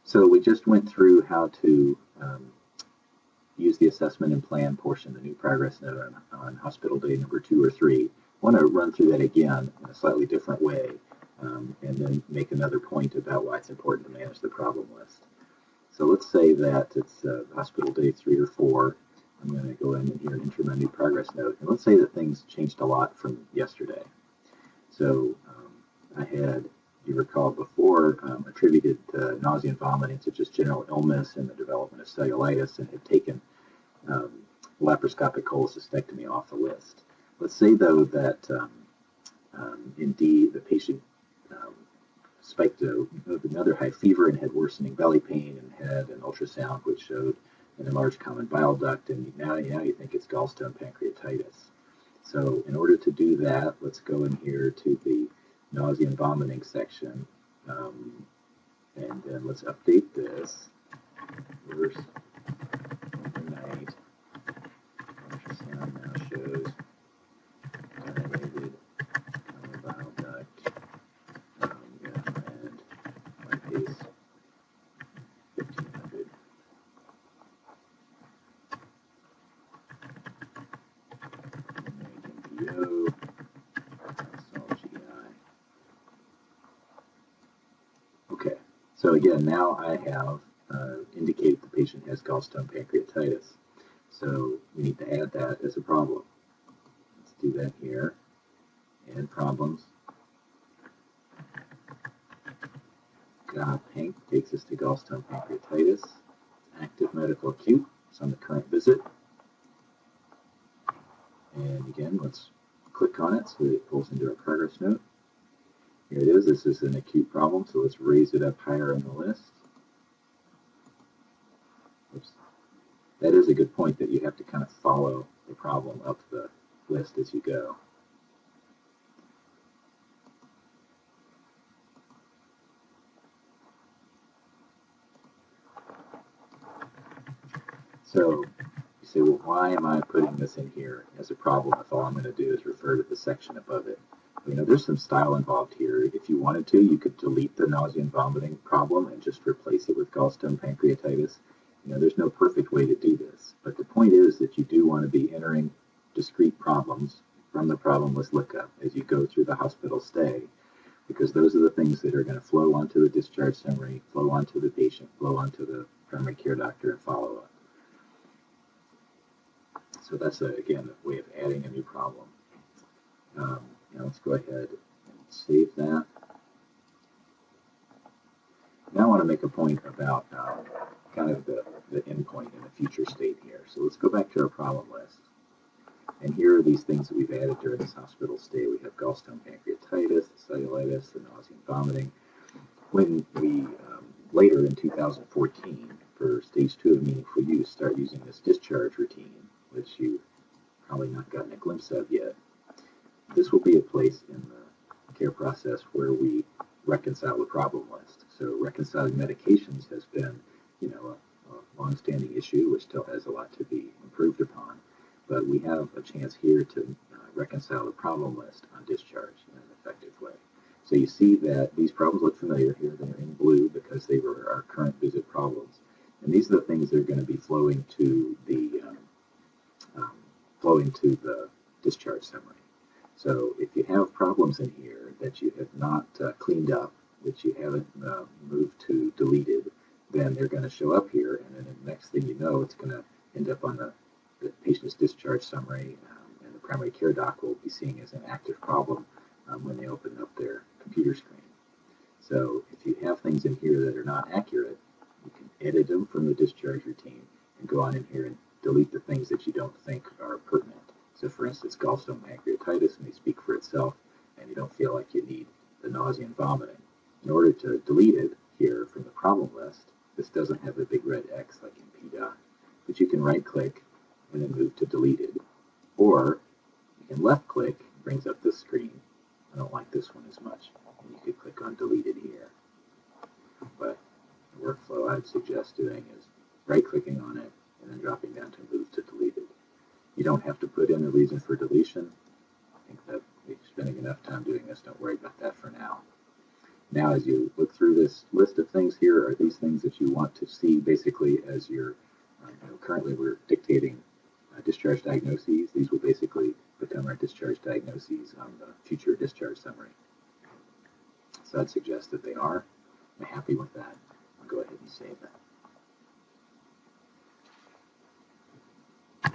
So we just went through how to use the assessment and plan portion, the new progress note on hospital day number 2 or 3. I want to run through that again in a slightly different way, and then make another point about why it's important to manage the problem list. So let's say that it's hospital day 3 or 4. I'm going to go in here and enter my new progress note. And let's say that things changed a lot from yesterday. So I had, you recall before, attributed nausea and vomiting to just general illness and the development of cellulitis, and had taken laparoscopic cholecystectomy off the list. Let's say, though, that indeed the patient spiked another high fever and had worsening belly pain and had an ultrasound which showed an enlarged common bile duct, and now you think it's gallstone pancreatitis. So in order to do that, let's go in here to the nausea and vomiting section, and then let's update this. First, overnight, ultrasound now shows dilated common bile duct, and lipase 1500. MPO, GI. Okay, so again, now I have indicated the patient has gallstone pancreatitis. So we need to add that as a problem. Let's do that here. Add problems. Panc takes us to gallstone pancreatitis. Active medical acute. It's on the current visit. And again, let's click on it so that it pulls into our progress note. Here it is. This is an acute problem, so let's raise it up higher on the list. Oops. That is a good point, that you have to kind of follow the problem up the list as you go. So you say, well, why am I putting this in here as a problem if all I'm going to do is refer to the section above it? You know, there's some style involved here. If you wanted to, you could delete the nausea and vomiting problem and just replace it with gallstone pancreatitis. You know, there's no perfect way to do this, but the point is that you do want to be entering discrete problems from the problem list lookup as you go through the hospital stay, because those are the things that are going to flow onto the discharge summary, flow onto the patient, flow onto the primary care doctor, and follow up. So that's, again, a way of adding a new problem. Now let's go ahead and save that. Now I want to make a point about kind of the endpoint in the future state here. So let's go back to our problem list. And here are these things that we've added during this hospital stay. We have gallstone pancreatitis, the cellulitis, the nausea and vomiting. When we, later in 2014, for stage 2 of meaningful use, start using this discharge routine, which you've probably not gotten a glimpse of yet, this will be a place in the care process where we reconcile the problem list. So reconciling medications has been, you know, a long-standing issue, which still has a lot to be improved upon. But we have a chance here to reconcile the problem list on discharge in an effective way. So you see that these problems look familiar here. They're in blue because they were our current visit problems. And these are the things that are going to be flowing to the discharge summary. So if you have problems in here that you have not cleaned up, that you haven't moved to deleted, then they're going to show up here, and then the next thing you know, it's going to end up on the patient's discharge summary, and the primary care doc will be seeing as an active problem when they open up their computer screen. So if you have things in here that are not accurate, you can edit them from the discharge routine and go on in here and delete the things that you don't think are pertinent. So for instance, gallstone pancreatitis may speak for itself, and you don't feel like you need the nausea and vomiting. In order to delete it here from the problem list, this doesn't have a big red X like in PDOC, but you can right-click and then move to deleted. Or you can left-click, brings up this screen. I don't like this one as much. And you could click on deleted here. But the workflow I'd suggest doing is right-clicking on it and then dropping down to move to deleted. You don't have to put in a reason for deletion. I think that we're spending enough time doing this. Don't worry about that for now. Now, as you look through this list of things here, are these things that you want to see basically as your, currently we're dictating discharge diagnoses. These will basically become our discharge diagnoses on the future discharge summary. So I'd suggest that they are. I'm happy with that. I'll go ahead and save that.